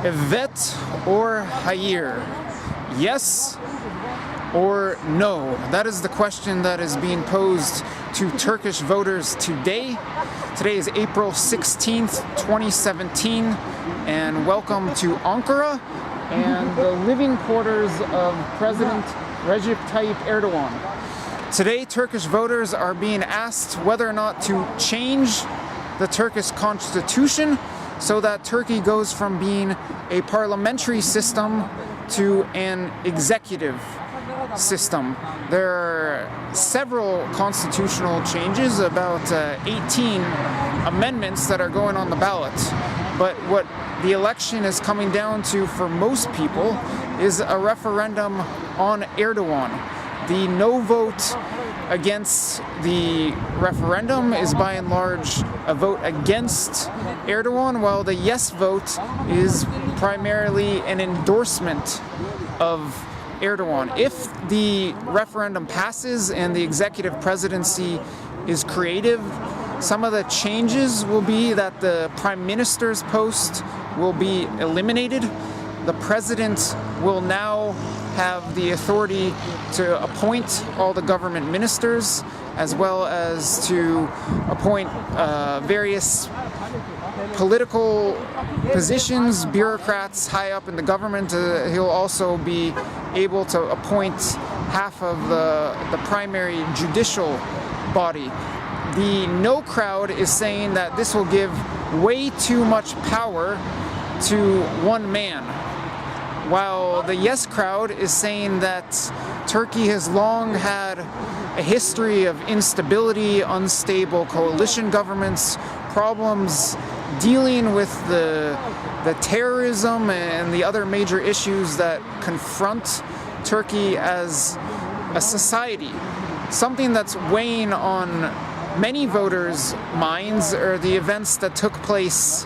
Evet or hayır? Yes or no? That is the question that is being posed to Turkish voters today. Today is April 16th, 2017, and welcome to Ankara and the living quarters of President Recep Tayyip Erdogan. Today, Turkish voters are being asked whether or not to change the Turkish constitution so that Turkey goes from being a parliamentary system to an executive system. There are several constitutional changes, about 18 amendments that are going on the ballot. But what the election is coming down to for most people is a referendum on Erdogan. The no vote against the referendum is by and large a vote against Erdogan, while the yes vote is primarily an endorsement of Erdogan. If the referendum passes and the executive presidency is creative, some of the changes will be that the prime minister's post will be eliminated. The president will now have the authority to appoint all the government ministers, as well as to appoint various political positions, bureaucrats high up in the government. He'll also be able to appoint half of the primary judicial body. The no crowd is saying that this will give way too much power to one man, while the yes crowd is saying that Turkey has long had a history of instability, unstable coalition governments, problems dealing with the terrorism and the other major issues that confront Turkey as a society. Something that's weighing on many voters' minds are the events that took place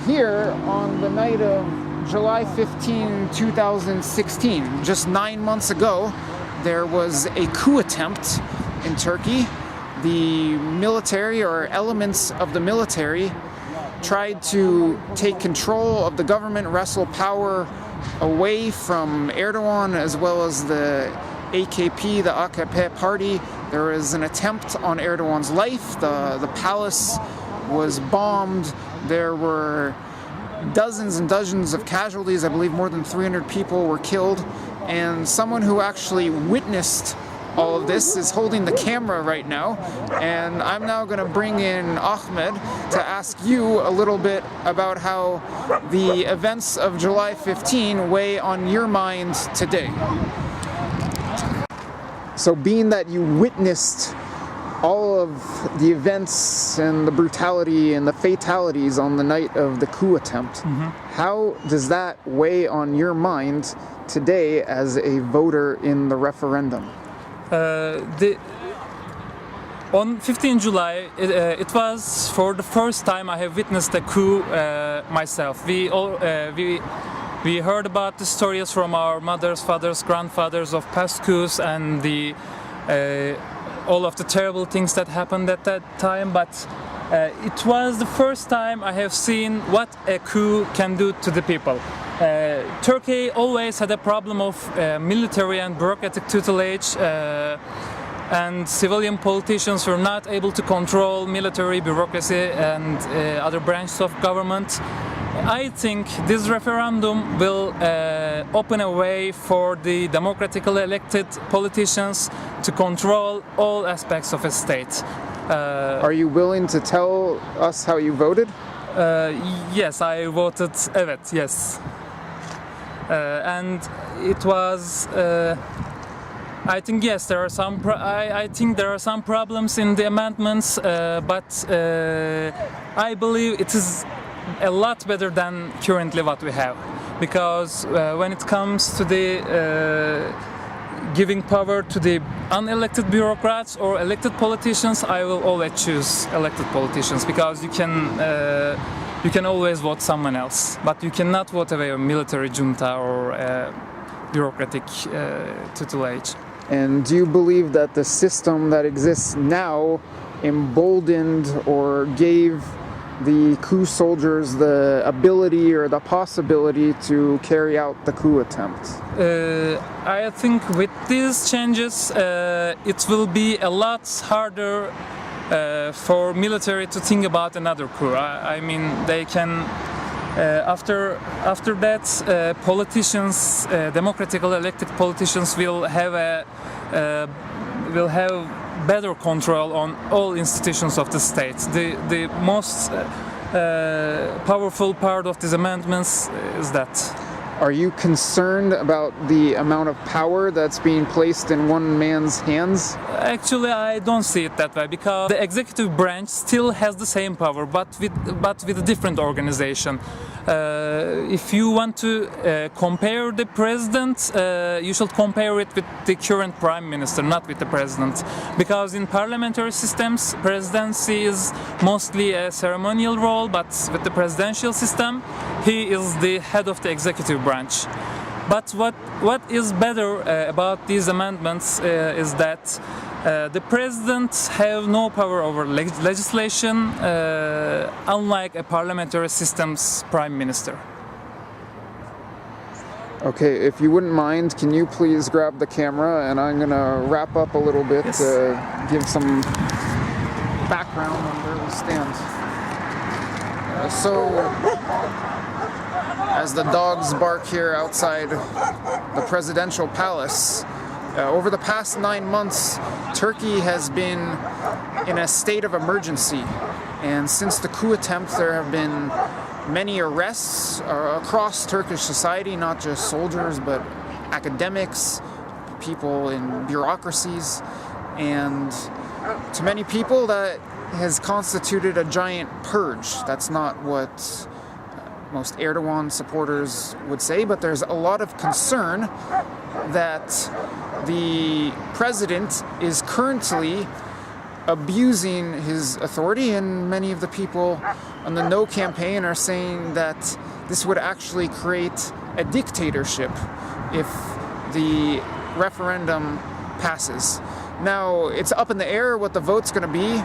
here on the night of July 15, 2016. Just 9 months ago, there was a coup attempt in Turkey. The military, or elements of the military, tried to take control of the government, wrestle power away from Erdogan as well as the AKP, the AKP party. There was an attempt on Erdogan's life. The palace was bombed. There were dozens and dozens of casualties. I believe more than 300 people were killed. And someone who actually witnessed all of this is holding the camera right now. And I'm now going to bring in Ahmet to ask you a little bit about how the events of July 15 weigh on your mind today. So being that you witnessed all of the events and the brutality and the fatalities on the night of the coup attempt, how does that weigh on your mind today as a voter in the referendum? On 15 July, it was for the first time I have witnessed a coup myself. We heard about the stories from our mothers, fathers, grandfathers of past coups and all of the terrible things that happened at that time, but it was the first time I have seen what a coup can do to the people. Turkey always had a problem of military and bureaucratic tutelage, and civilian politicians were not able to control military, bureaucracy and other branches of government. I think this referendum will open a way for the democratically elected politicians to control all aspects of a state. Are you willing to tell us how you voted? Yes, I voted evet, yes. And it was, I think yes, there are some. I think there are some problems in the amendments, but I believe it is a lot better than currently what we have, because when it comes to the giving power to the unelected bureaucrats or elected politicians, I will always choose elected politicians, because you can always vote someone else, but you cannot vote away a military junta or bureaucratic tutelage. And do you believe that the system that exists now emboldened or gave the coup soldiers the ability or the possibility to carry out the coup attempt? I think with these changes, it will be a lot harder for military to think about another coup. I mean, they can. After that, politicians, democratically elected politicians, will have better control on all institutions of the state. The most powerful part of these amendments is that. Are you concerned about the amount of power that's being placed in one man's hands? Actually, I don't see it that way, because the executive branch still has the same power, but with a different organization. If you want to compare the president, you should compare it with the current prime minister, not with the president. Because in parliamentary systems, presidency is mostly a ceremonial role, but with the presidential system, he is the head of the executive branch. But what is better about these amendments is that the president have no power over legislation, unlike a parliamentary system's prime minister. Okay, if you wouldn't mind, can you please grab the camera, and I'm gonna wrap up a little bit to give some background on where we stand. As the dogs bark here outside the presidential palace, over the past 9 months, Turkey has been in a state of emergency. And since the coup attempt, there have been many arrests across Turkish society, not just soldiers, but academics, people in bureaucracies. And to many people, that has constituted a giant purge. That's not what most Erdogan supporters would say, but there's a lot of concern that the president is currently abusing his authority, and many of the people on the No campaign are saying that this would actually create a dictatorship if the referendum passes. Now, it's up in the air what the vote's going to be.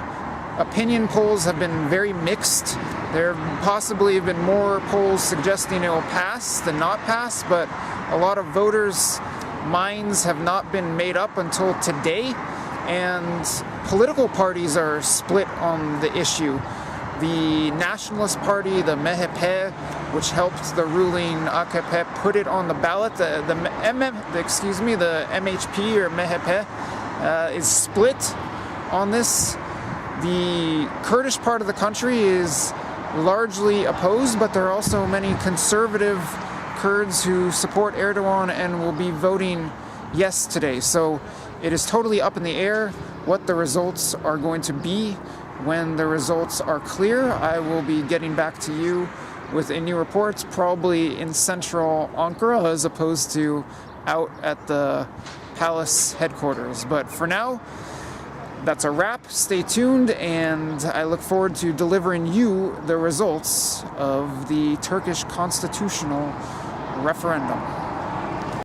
Opinion polls have been very mixed. There possibly have been more polls suggesting it will pass than not pass, but a lot of voters' minds have not been made up until today, and political parties are split on the issue. The Nationalist Party, the MHP, which helped the ruling AKP put it on the ballot, the MHP or MHP is split on this. The Kurdish part of the country is largely opposed, but there are also many conservative Kurds who support Erdogan and will be voting yes today. So it is totally up in the air what the results are going to be. When the results are clear, I will be getting back to you with a new report, probably in central Ankara as opposed to out at the palace headquarters. But for now, that's a wrap. Stay tuned, and I look forward to delivering you the results of the Turkish constitutional referendum.